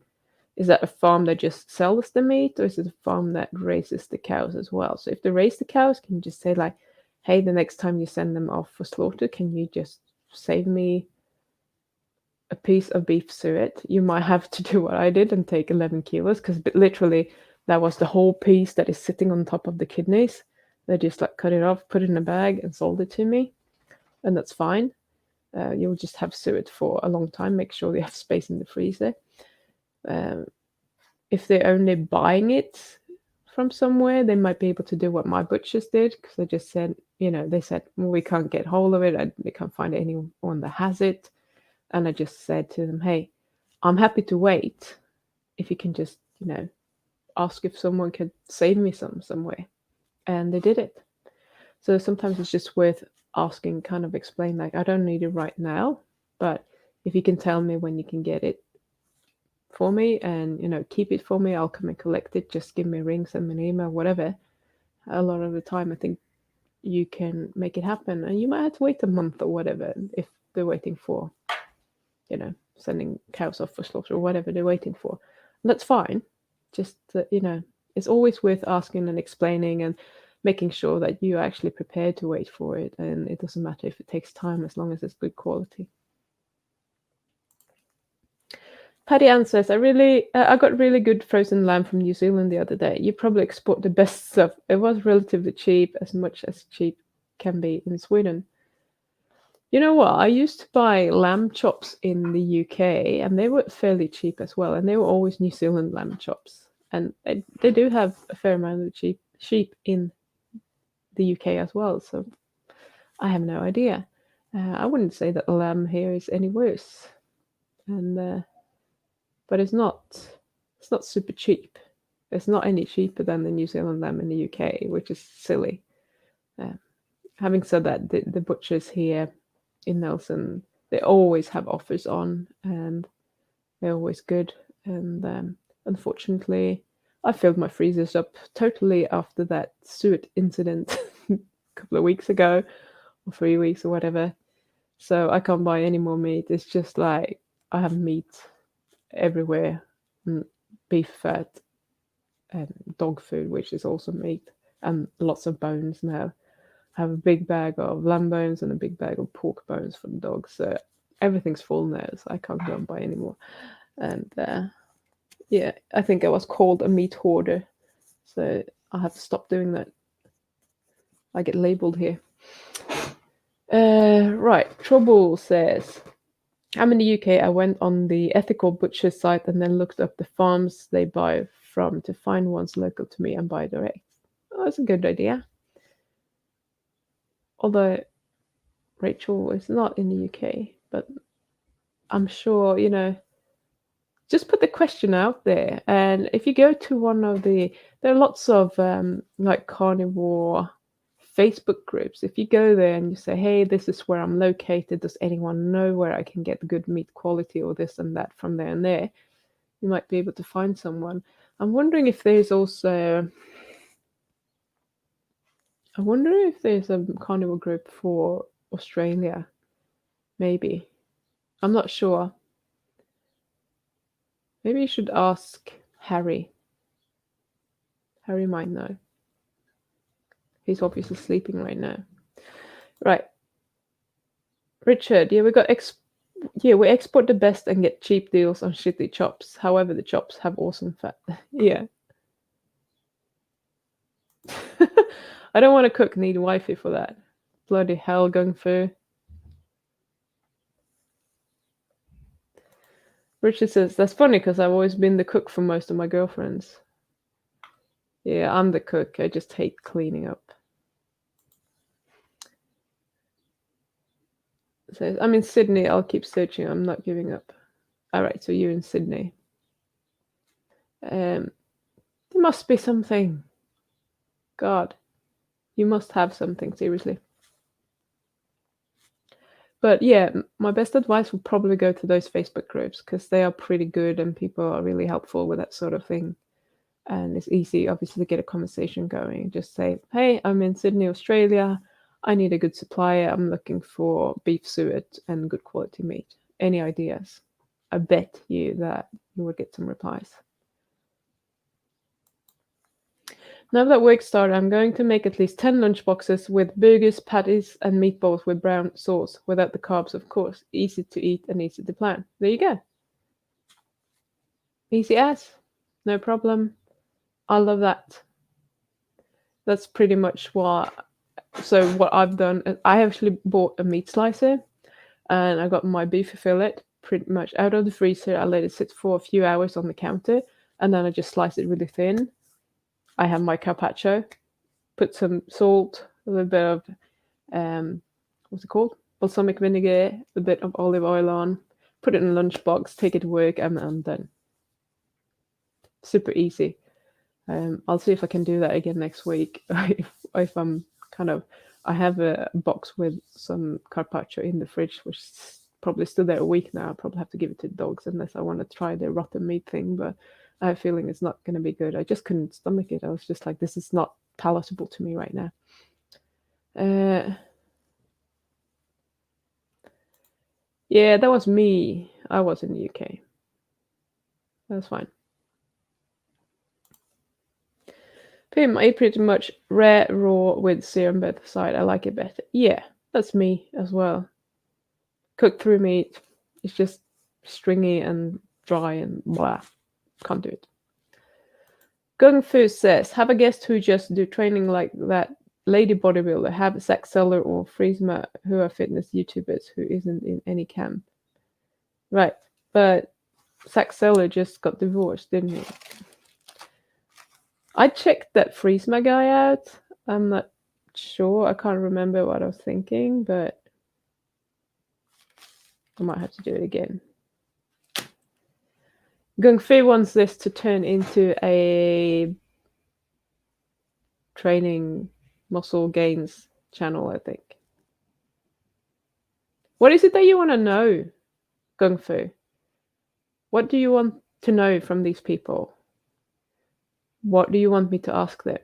is that a farm that just sells the meat, or is it a farm that raises the cows as well? So if they raise the cows, can you just say like, hey, the next time you send them off for slaughter, can you just save me a piece of beef suet? You might have to do what I did and take 11 kilos, because literally that was the whole piece that is sitting on top of the kidneys. They just like cut it off, put it in a bag, and sold it to me, and that's fine. You'll just have suet for a long time. Make sure you have space in the freezer. If they're only buying it from somewhere, they might be able to do what my butchers did, because they just said, they said, well, we can't get hold of it. We can't find anyone that has it. And I just said to them, hey, I'm happy to wait if you can just, ask if someone could save me somewhere. And they did it. So sometimes it's just worth asking, kind of explain, like, I don't need it right now, but if you can tell me when you can get it for me and, keep it for me, I'll come and collect it. Just give me a ring, send me an email, whatever. A lot of the time, I think you can make it happen. And you might have to wait a month or whatever if they're waiting for, sending cows off for slaughter or whatever they're waiting for. And that's fine. Just, it's always worth asking and explaining and making sure that you're actually prepared to wait for it. And it doesn't matter if it takes time, as long as it's good quality. Paddy Ann says, I got really good frozen lamb from New Zealand the other day. You probably export the best stuff. It was relatively cheap, as much as cheap can be in Sweden. You know what? I used to buy lamb chops in the UK, and they were fairly cheap as well. And they were always New Zealand lamb chops. And they do have a fair amount of sheep in the UK as well. So I have no idea. I wouldn't say that the lamb here is any worse. And but it's not super cheap. It's not any cheaper than the New Zealand lamb in the UK, which is silly. Having said that, the butchers here in Nelson, they always have offers on, and they're always good. And unfortunately, I filled my freezers up totally after that suet incident a couple of weeks ago, or 3 weeks or whatever. So I can't buy any more meat. It's just like I have meat everywhere, beef fat and dog food, which is also meat, and lots of bones now. I have a big bag of lamb bones and a big bag of pork bones for the dogs. So everything's full now, so I can't go and buy anymore. And yeah, I think I was called a meat hoarder, so I have to stop doing that. I get labeled here. Right, Trouble says, I'm in the UK. I went on the ethical butcher site and then looked up the farms they buy from to find ones local to me and buy direct. Oh, that's a good idea. Although Rachel is not in the UK, but I'm sure, just put the question out there. And if you go to one of there are lots of like carnivore Facebook groups. If you go there and you say, hey, this is where I'm located, does anyone know where I can get good meat quality or this and that from there and there, you might be able to find someone. I'm wondering if there's also, a carnivore group for Australia, maybe. I'm not sure. Maybe you should ask Harry. Harry might know. He's obviously sleeping right now. Right. Richard, yeah, we export the best and get cheap deals on shitty chops. However, the chops have awesome fat. Yeah. I don't want to cook, need Wi-Fi for that. Bloody hell, Gung Fu. Richard says, that's funny because I've always been the cook for most of my girlfriends. Yeah, I'm the cook. I just hate cleaning up. Says, I'm in Sydney. I'll keep searching. I'm not giving up. All right, so you're in Sydney. There must be something. God, you must have something, seriously. But yeah, my best advice would probably go to those Facebook groups because they are pretty good and people are really helpful with that sort of thing. And it's easy, obviously, to get a conversation going. Just say, hey, I'm in Sydney, Australia. I need a good supplier. I'm looking for beef suet and good quality meat. Any ideas? I bet you that you will get some replies. Now that work started, I'm going to make at least 10 lunchboxes with burgers, patties, and meatballs with brown sauce, without the carbs, of course. Easy to eat and easy to plan. There you go. Easy as. No problem. I love that. That's pretty much what I've done. I actually bought a meat slicer and I got my beef fillet pretty much out of the freezer. I let it sit for a few hours on the counter and then I just slice it really thin. I have my carpaccio, put some salt, a little bit of what's it called? Balsamic vinegar, a bit of olive oil on, put it in a lunchbox, take it to work, and I'm done. Super easy. I'll see if I can do that again next week. if I'm I have a box with some carpaccio in the fridge, which is probably still there a week now. I'll probably have to give it to the dogs unless I want to try the rotten meat thing, but I have a feeling it's not going to be good. I just couldn't stomach it. I was just like, this is not palatable to me right now. Yeah, that was me. I was in the UK. That's fine. Pim, I eat pretty much rare raw with serum both side. I like it better. Yeah, that's me as well. Cooked through meat. It's just stringy and dry and blah. Can't do it. Gung Fu says, have a guest who just do training like that lady bodybuilder, have a Zach Seller or Friesma who are fitness YouTubers who isn't in any camp. Right, but Zach Seller just got divorced, didn't he? I checked that Friesma guy out. I'm not sure. I can't remember what I was thinking, but I might have to do it again. Gung Fu wants this to turn into a training muscle gains channel, I think. What is it that you want to know, Gung Fu? What do you want to know from these people? What do you want me to ask them?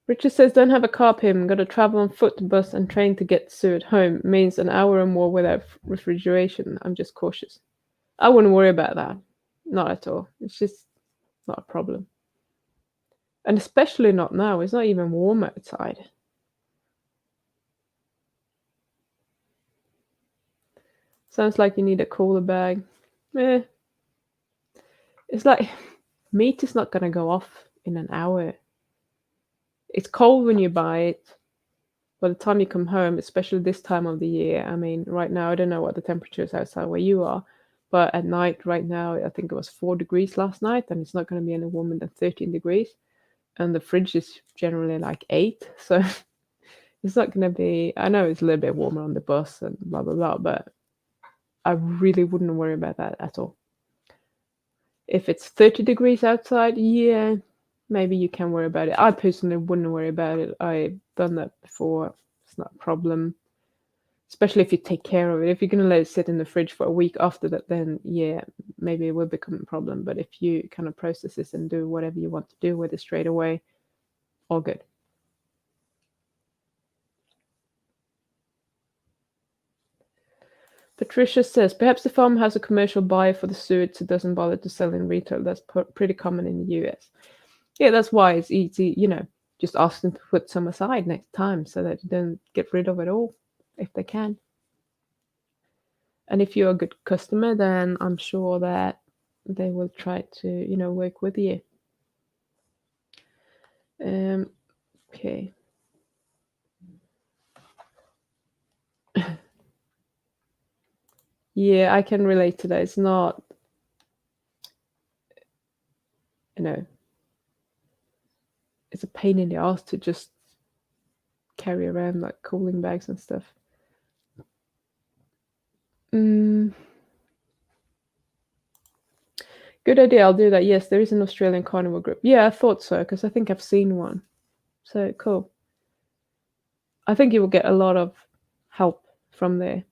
Richard says, don't have a car, Pim. Gotta travel on foot, bus, and train to get Sue home. Means an hour or more without refrigeration. I'm just cautious. I wouldn't worry about that. Not at all. It's just not a problem. And especially not now. It's not even warm outside. Sounds like you need a cooler bag. It's like meat is not gonna go off in an hour. It's cold when you buy it. By the time you come home, especially this time of the year, I mean, right now, I don't know what the temperature is outside where you are, but at night, right now, I think it was 4 degrees last night, and it's not going to be any warmer than 13 degrees. And the fridge is generally like 8, so it's not going to be, I know it's a little bit warmer on the bus and blah, blah, blah, but I really wouldn't worry about that at all. If it's 30 degrees outside, yeah, maybe you can worry about it. I personally wouldn't worry about it. I've done that before. It's not a problem. Especially if you take care of it. If you're going to let it sit in the fridge for a week after that, then yeah, maybe it will become a problem. But if you kind of process this and do whatever you want to do with it straight away, all good. Patricia says, perhaps the farm has a commercial buyer for the suet, so doesn't bother to sell in retail. That's pretty common in the US. Yeah, that's why it's easy, just ask them to put some aside next time so that you don't get rid of it all if they can. And if you're a good customer, then I'm sure that they will try to, work with you. Okay. Yeah, I can relate to that. It's not, it's a pain in the ass to just carry around like cooling bags and stuff. Good idea, I'll do that. Yes, there is an Australian carnivore group. Yeah, I thought so, because I think I've seen one. So cool. I think you will get a lot of help from there.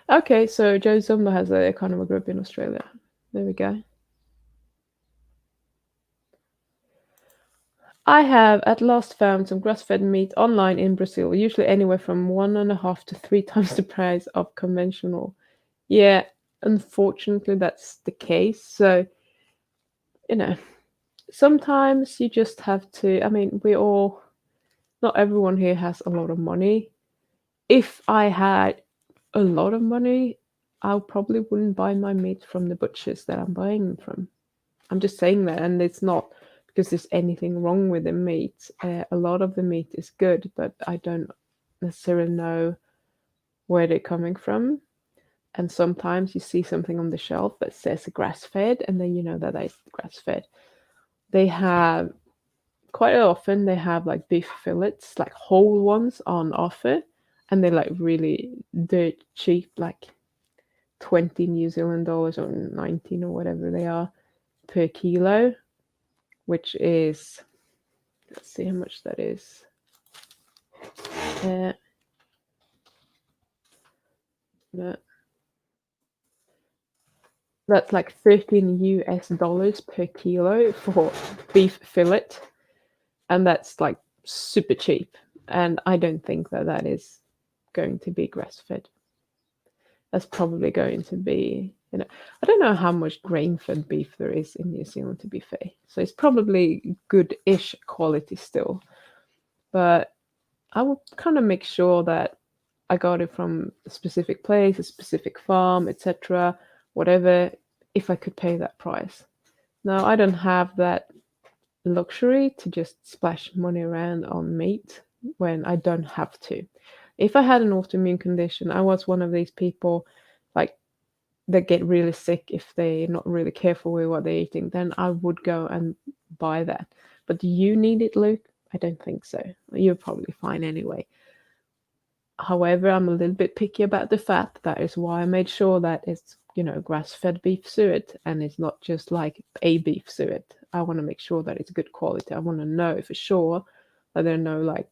Okay, so Joe Zumba has a carnivore group in Australia. There we go. I have at last found some grass-fed meat online in Brazil, usually anywhere from 1.5 to 3 times the price of conventional. Yeah, unfortunately, that's the case. So, sometimes you just have to, not everyone here has a lot of money. If I had a lot of money, I probably wouldn't buy my meat from the butchers that I'm buying them from. I'm just saying that, and it's not because there's anything wrong with the meat. A lot of the meat is good, but I don't necessarily know where they're coming from. And sometimes you see something on the shelf that says grass-fed, and then you know that it's grass-fed. They have, quite often, they have like beef fillets, like whole ones on offer, and they're like really dirt cheap, like 20 New Zealand dollars or 19 or whatever they are per kilo, which is, let's see how much that is. That's like 13 US dollars per kilo for beef fillet, and that's like super cheap. And I don't think that that is going to be grass-fed. That's probably going to be, I don't know how much grain-fed beef there is in New Zealand, to be fair. So it's probably good-ish quality still. But I will kind of make sure that I got it from a specific place, a specific farm, etc., whatever, if I could pay that price. Now, I don't have that luxury to just splash money around on meat when I don't have to. If I had an autoimmune condition, I was one of these people like that get really sick if they're not really careful with what they're eating, then I would go and buy that. But do you need it, Luke? I don't think so. You're probably fine anyway. However, I'm a little bit picky about the fat. That is why I made sure that it's, grass-fed beef suet, and it's not just like a beef suet. I want to make sure that it's good quality. I want to know for sure that there are no like,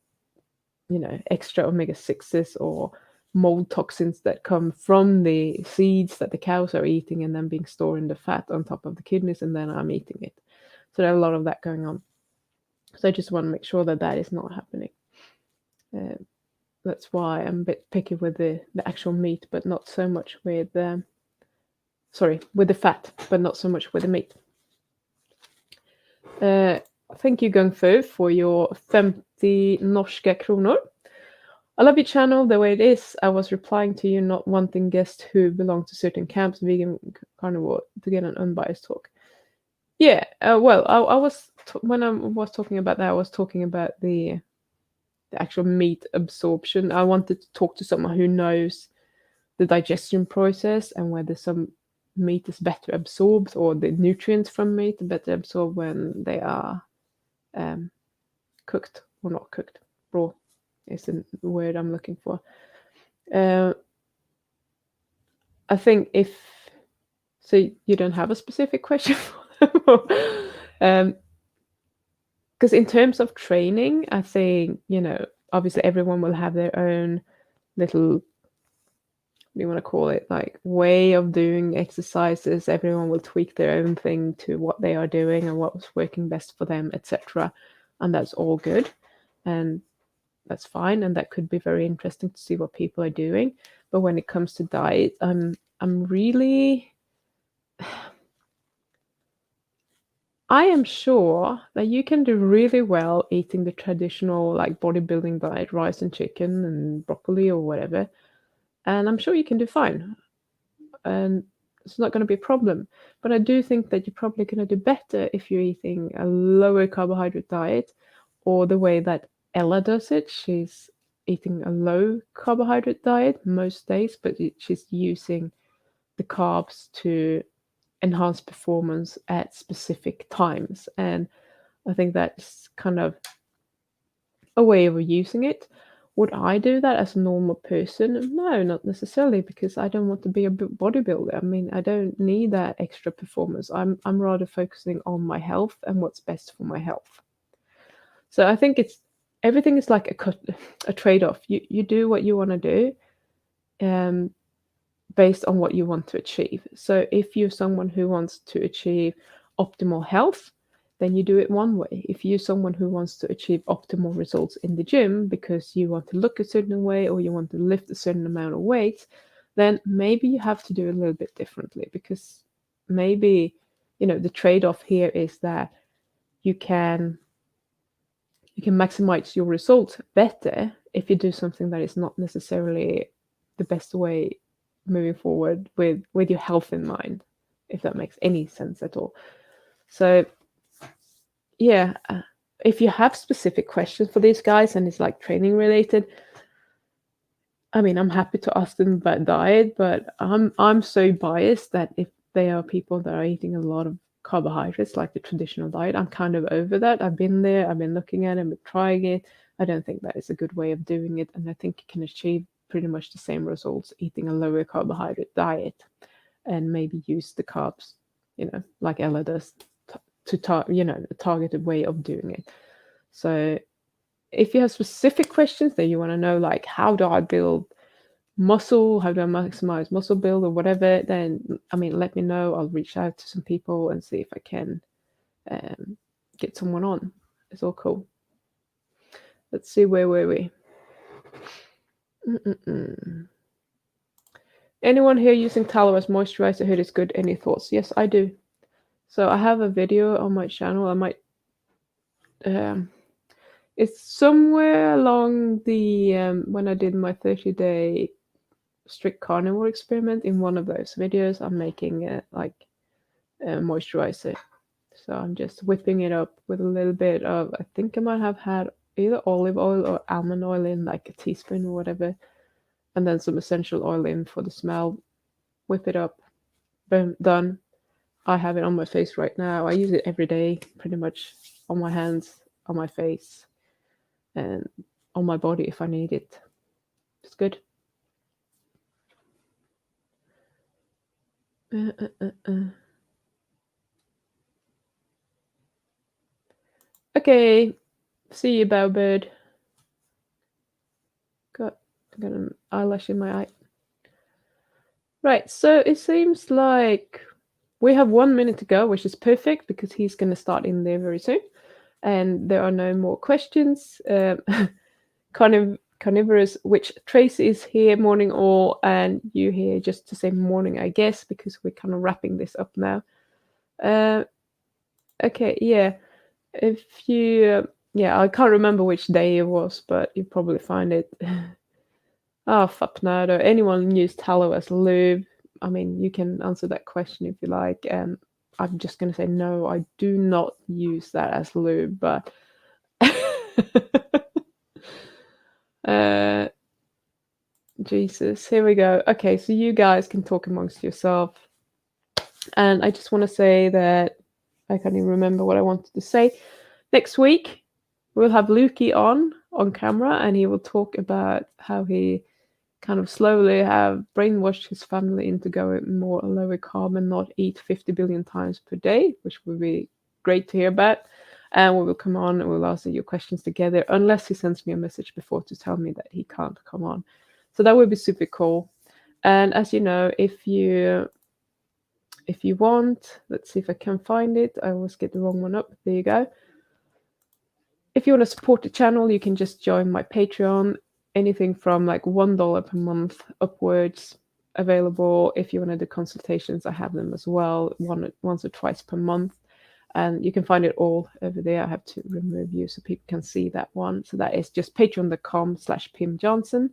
extra omega-6s or mold toxins that come from the seeds that the cows are eating and then being stored in the fat on top of the kidneys, and then I'm eating it. So there's a lot of that going on. So I just want to make sure that that is not happening. That's why I'm a bit picky with the actual meat, but not so much with with the fat, but not so much with the meat. Thank you, Gung Fu, for your 50 norska kronor. I love your channel the way it is. I was replying to you not wanting guests who belong to certain camps, vegan, carnivore, to get an unbiased talk. Yeah, well, I was when I was talking about that, I was talking about the actual meat absorption. I wanted to talk to someone who knows the digestion process and whether some meat is better absorbed or the nutrients from meat are better absorbed when they are cooked or not cooked. Raw is the word I'm looking for. I think so you don't have a specific question for them? Because in terms of training, I think, obviously everyone will have their own little, what do you want to call it, like way of doing exercises. Everyone will tweak their own thing to what they are doing and what was working best for them, etc. And that's all good. And that's fine, and that could be very interesting to see what people are doing. But when it comes to diet, I'm really I am sure that you can do really well eating the traditional like bodybuilding diet, rice and chicken and broccoli or whatever, and I'm sure you can do fine. And it's not going to be a problem. But I do think that you're probably going to do better if you're eating a lower carbohydrate diet, or the way that Ella does it. She's eating a low carbohydrate diet most days, but she's using the carbs to enhance performance at specific times. And I think that's kind of a way of using it. Would I do that as a normal person? No, not necessarily, because I don't want to be a bodybuilder. I mean, I don't need that extra performance. I'm rather focusing on my health and what's best for my health. So I think everything is like a trade-off. You do what you want to do, based on what you want to achieve. So if you're someone who wants to achieve optimal health, then you do it one way. If you're someone who wants to achieve optimal results in the gym because you want to look a certain way or you want to lift a certain amount of weight, then maybe you have to do a little bit differently, because maybe, the trade-off here is that you can maximize your results better if you do something that is not necessarily the best way moving forward with your health in mind, if that makes any sense at all. So yeah, if you have specific questions for these guys and it's like training related, I mean, I'm happy to ask them about diet, but I'm so biased that if they are people that are eating a lot of carbohydrates, like the traditional diet, I'm kind of over that. I've been there, I've been looking at it, I've been trying it. I don't think that is a good way of doing it, and I think you can achieve pretty much the same results eating a lower carbohydrate diet, and maybe use the carbs, like Ella does, a targeted way of doing it. So if you have specific questions that you want to know, like how do I build muscle, how do I maximize muscle build or whatever, then let me know. I'll reach out to some people and see if I can get someone on. It's all cool. Let's see, where were we? Anyone here using tallow as moisturizer? Heard it's good. Any thoughts? Yes, I do. So I have a video on my channel. I might it's somewhere along the when I did my 30-day strict carnivore experiment. In one of those videos, I'm making a moisturizer. So I'm just whipping it up with a little bit of, I think I might have had either olive oil or almond oil in, like a teaspoon or whatever, and then some essential oil in for the smell. Whip it up, boom, done. I have it on my face right now. I use it every day, pretty much, on my hands, on my face, and on my body if I need it. It's good. Okay, see you, Bewerbird. Got an eyelash in my eye. Right, so it seems like we have 1 minute to go, which is perfect because he's going to start in there very soon. And there are no more questions. Carnivorous, which Tracy is here, morning all, and you here just to say morning, I guess, because we're kind of wrapping this up now. Okay, yeah. If you, I can't remember which day it was, but you probably find it. Oh, fuck no. Anyone use tallow as lube? I mean, you can answer that question if you like. I'm just going to say no, I do not use that as lube, but Jesus, here we go. Okay, so you guys can talk amongst yourself. And I just want to say that I can't even remember what I wanted to say. Next week, we'll have Lukey on camera, and he will talk about how he kind of slowly have brainwashed his family into going more lower carb and not eat 50 billion times per day, which would be great to hear about. And we will come on and we'll answer your questions together, unless he sends me a message before to tell me that he can't come on. So that would be super cool. And as you know, if you want, let's see if I can find it. I always get the wrong one up. There you go. if you want to support the channel, you can just join my Patreon. Anything from like $1 per month upwards available. If you want to do consultations, I have them as well, once or twice per month. And you can find it all over there. I have to remove you so people can see that one. So that is just patreon.com/PimJohnson.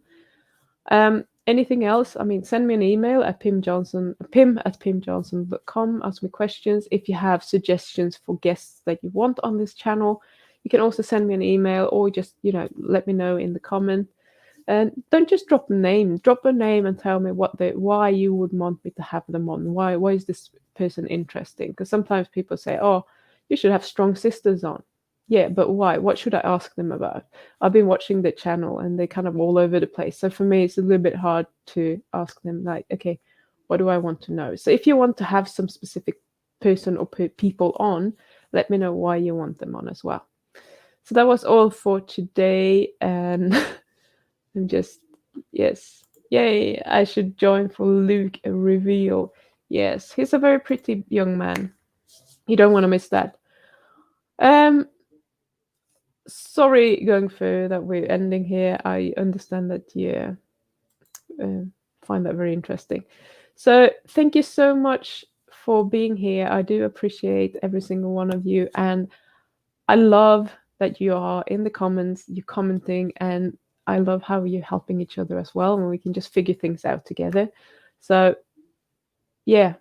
Anything else? I mean, send me an email at pim@pimjohnson.com. Ask me questions. If you have suggestions for guests that you want on this channel, you can also send me an email, or just, let me know in the comment. And don't just drop a name. Drop a name and tell me why you would want me to have them on. Why is this person interesting? Because sometimes people say, "Oh, you should have strong sisters on." Yeah, but why? What should I ask them about? I've been watching the channel and they're kind of all over the place. So for me, it's a little bit hard to ask them, like, okay, what do I want to know? So if you want to have some specific person or people on, let me know why you want them on as well. So that was all for today. And I'm just, yes, yay, I should join for Luke a reveal. Yes, he's a very pretty young man. You don't want to miss that. Sorry, going through that we're ending here. I understand that you find that very interesting. So thank you so much for being here. I do appreciate every single one of you. And I love that you are in the comments, you're commenting, and I love how you're helping each other as well, and we can just figure things out together. So yeah,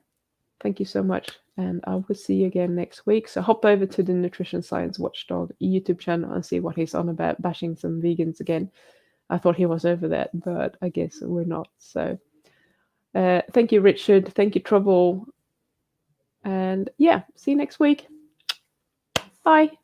thank you so much, and I will see you again next week. So hop over to the Nutrition Science Watchdog YouTube channel and see what he's on about, bashing some vegans again. I thought he was over that, but I guess we're not. So thank you, Richard. Thank you, Trouble. And yeah, see you next week. Bye.